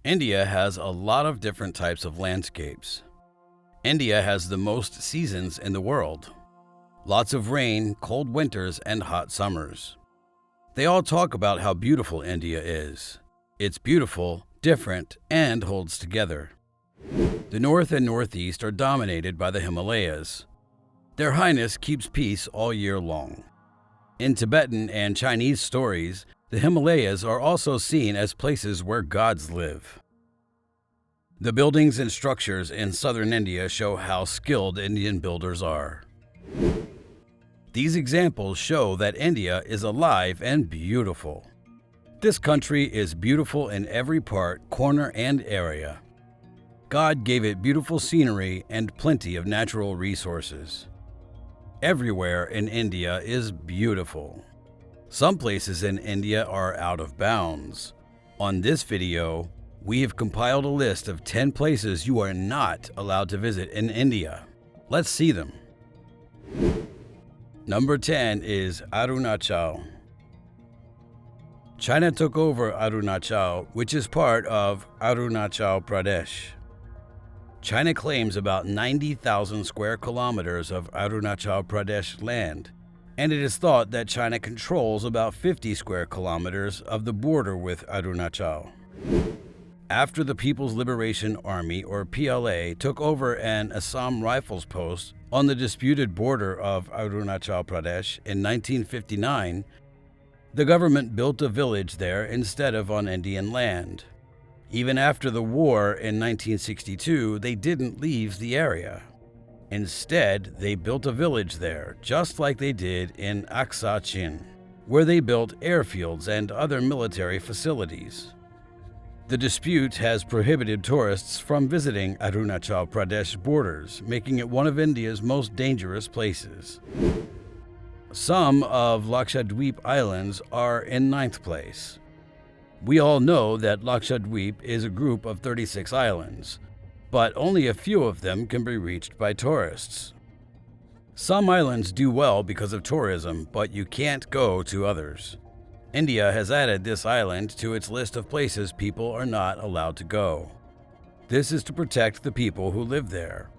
India has a lot of different types of landscapes. India has the most seasons in the world. Lots of rain, cold winters, and hot summers. They all talk about how beautiful India is. It's beautiful, different, and holds together. The north and northeast are dominated by the Himalayas. Their Highness keeps peace all year long. In Tibetan and Chinese stories, the Himalayas are also seen as places where gods live. The buildings and structures in southern India show how skilled Indian builders are. These examples show that India is alive and beautiful. This country is beautiful in every part, corner, and area. God gave it beautiful scenery and plenty of natural resources. Everywhere in India is beautiful. Some places in India are out of bounds. On this video, we have compiled a list of 10 places you are not allowed to visit in India. Let's see them. Number 10 is Arunachal. China took over Arunachal, which is part of Arunachal Pradesh. China claims about 90,000 square kilometers of Arunachal Pradesh land, and it is thought that China controls about 50 square kilometers of the border with Arunachal. After the People's Liberation Army, or PLA, took over an Assam Rifles post on the disputed border of Arunachal Pradesh in 1959, the government built a village there instead of on Indian land. Even after the war in 1962, they didn't leave the area. Instead, they built a village there, just like they did in Aksa Chin, where they built airfields and other military facilities. The dispute has prohibited tourists from visiting Arunachal Pradesh borders, making it one of India's most dangerous places. Some of Lakshadweep Islands are in 9th place. We all know that Lakshadweep is a group of 36 islands, but only a few of them can be reached by tourists. Some islands do well because of tourism, but you can't go to others. India has added this island to its list of places people are not allowed to go. This is to protect the people who live there.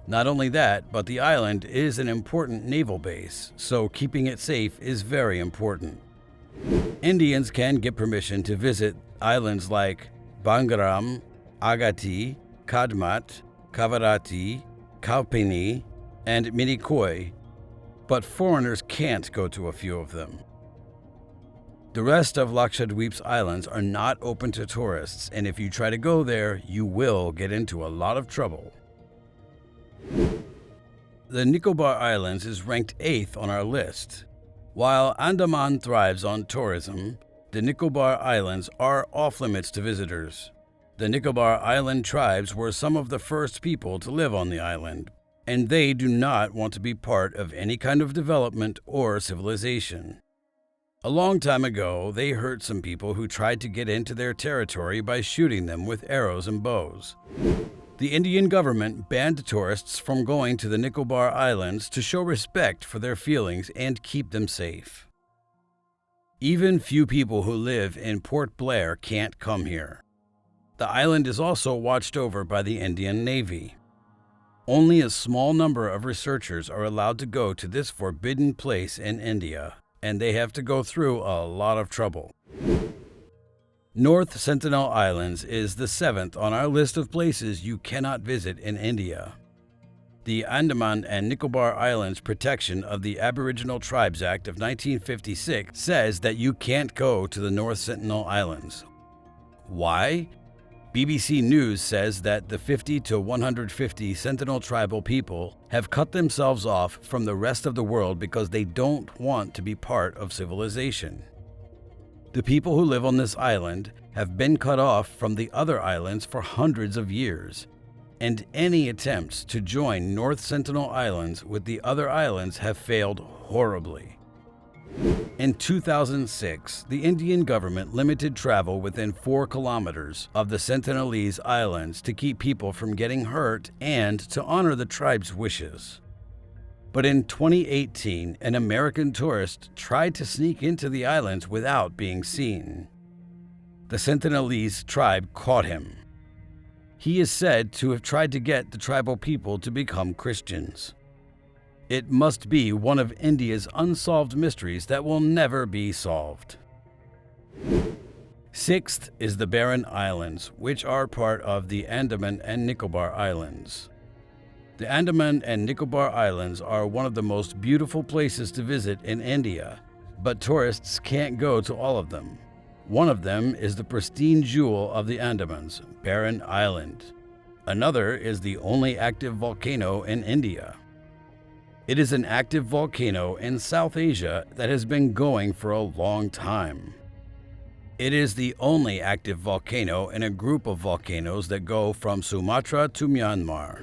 Not only that, but the island is an important naval base, so keeping it safe is very important. Indians can get permission to visit islands like Bangaram, Agati, Kadmat, Kavarati, Kalpini, and Minikoi, but foreigners can't go to a few of them. The rest of Lakshadweep's islands are not open to tourists, and if you try to go there, you will get into a lot of trouble. The Nicobar Islands is ranked 8th on our list. While Andaman thrives on tourism, the Nicobar Islands are off-limits to visitors. The Nicobar Island tribes were some of the first people to live on the island, and they do not want to be part of any kind of development or civilization. A long time ago, they hurt some people who tried to get into their territory by shooting them with arrows and bows. The Indian government banned tourists from going to the Nicobar Islands to show respect for their feelings and keep them safe. Even few people who live in Port Blair can't come here. The island is also watched over by the Indian Navy. Only a small number of researchers are allowed to go to this forbidden place in India, and they have to go through a lot of trouble. North Sentinel Islands is the 7th on our list of places you cannot visit in India. The Andaman and Nicobar Islands Protection of the Aboriginal Tribes Act of 1956 says that you can't go to the North Sentinel Islands. Why? BBC News says that the 50 to 150 Sentinel tribal people have cut themselves off from the rest of the world because they don't want to be part of civilization. The people who live on this island have been cut off from the other islands for hundreds of years, and any attempts to join North Sentinel Islands with the other islands have failed horribly. In 2006, the Indian government limited travel within 4 kilometers of the Sentinelese Islands to keep people from getting hurt and to honor the tribe's wishes. But in 2018, an American tourist tried to sneak into the islands without being seen. the Sentinelese tribe caught him. He is said to have tried to get the tribal people to become Christians. It must be one of India's unsolved mysteries that will never be solved. Sixth is the Barren Islands, which are part of the Andaman and Nicobar Islands. The Andaman and Nicobar Islands are one of the most beautiful places to visit in India, but tourists can't go to all of them. One of them is the pristine jewel of the Andamans, Barren Island. Another is the only active volcano in India. It is an active volcano in South Asia that has been going for a long time. It is the only active volcano in a group of volcanoes that go from Sumatra to Myanmar.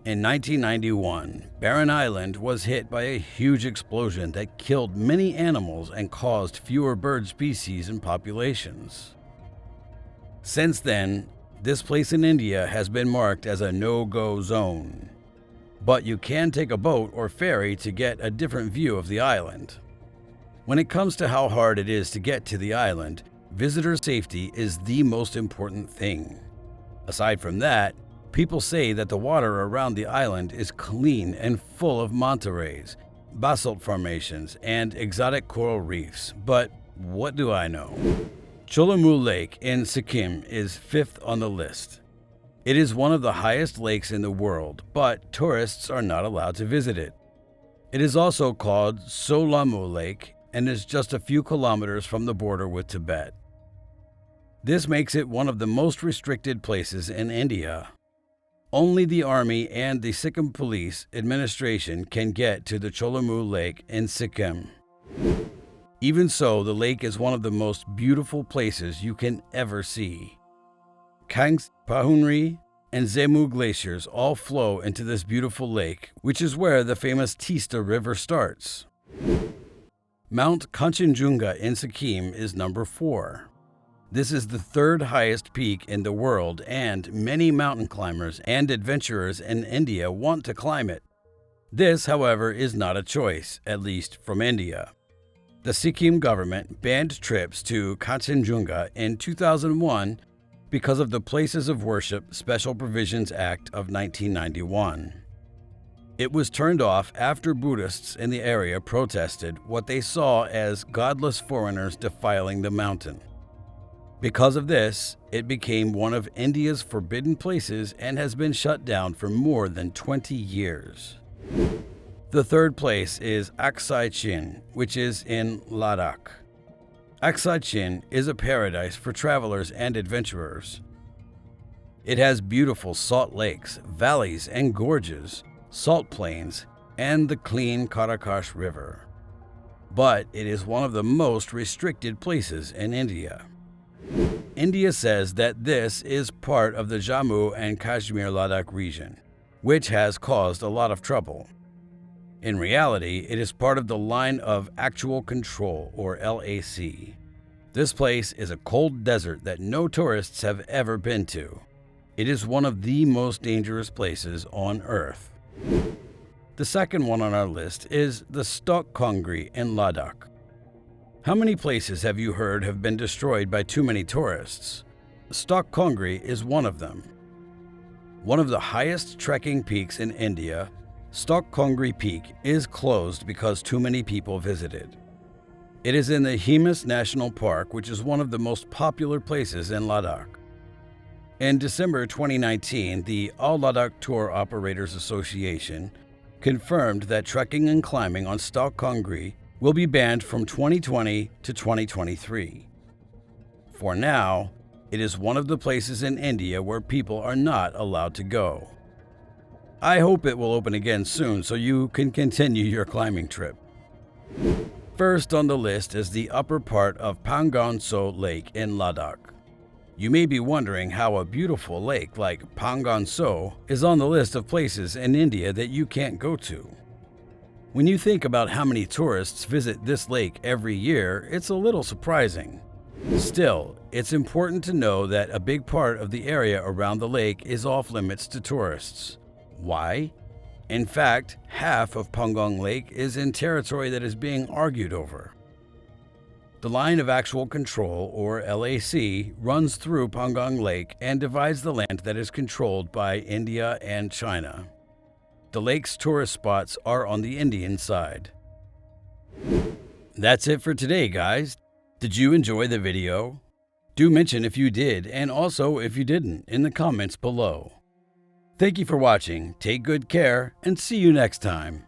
In 1991, Barren Island was hit by a huge explosion that killed many animals and caused fewer bird species and populations. Since then, this place in India has been marked as a no-go zone. But you can take a boat or ferry to get a different view of the island. When it comes to how hard it is to get to the island, visitor safety is the most important thing. Aside from that, people say that the water around the island is clean and full of manta rays, basalt formations, and exotic coral reefs, but what do I know? Cholamu Lake in Sikkim is fifth on the list. It is one of the highest lakes in the world, but tourists are not allowed to visit it. It is also called Solamu Lake and is just a few kilometers from the border with Tibet. This makes it one of the most restricted places in India. Only the army and the Sikkim police administration can get to the Cholamu Lake in Sikkim. Even so, the lake is one of the most beautiful places you can ever see. Kangs, Pahunri, and Zemu glaciers all flow into this beautiful lake, which is where the famous Tista River starts. Mount Kanchenjunga in Sikkim is number 4. This is the third highest peak in the world, and many mountain climbers and adventurers in India want to climb it. This, however, is not a choice, at least from India. The Sikkim government banned trips to Kanchenjunga in 2001 because of the Places of Worship Special Provisions Act of 1991. It was turned off after Buddhists in the area protested what they saw as godless foreigners defiling the mountain. Because of this, it became one of India's forbidden places and has been shut down for more than 20 years. The third place is Aksai Chin, which is in Ladakh. Aksai Chin is a paradise for travelers and adventurers. It has beautiful salt lakes, valleys and gorges, salt plains, and the clean Karakash River. But it is one of the most restricted places in India. India says that this is part of the Jammu and Kashmir Ladakh region, which has caused a lot of trouble. In reality, it is part of the Line of Actual Control, or LAC. This place is a cold desert that no tourists have ever been to. It is one of the most dangerous places on Earth. The second one on our list is the Stok Kongri in Ladakh. How many places have you heard have been destroyed by too many tourists? Stok Kongri is one of them. One of the highest trekking peaks in India, Stok Kongri Peak is closed because too many people visited. It is in the Highness National Park, which is one of the most popular places in Ladakh. In December 2019, the All Ladakh Tour Operators Association confirmed that trekking and climbing on Stok Kongri will be banned from 2020 to 2023. For now, it is one of the places in India where people are not allowed to go. I hope it will open again soon so you can continue your climbing trip. First on the list is the upper part of Pangon So Lake in Ladakh. You may be wondering how a beautiful lake like Pangon So is on the list of places in India that you can't go to. When you think about how many tourists visit this lake every year, it's a little surprising. Still, it's important to know that a big part of the area around the lake is off limits to tourists. Why? In fact, half of Pangong Lake is in territory that is being argued over. The line of actual control, or LAC, runs through Pangong Lake and divides the land that is controlled by India and China. The lake's tourist spots are on the Indian side. That's it for today, guys. Did you enjoy the video? Do mention if you did, and also if you didn't, in the comments below. Thank you for watching, take good care, and see you next time.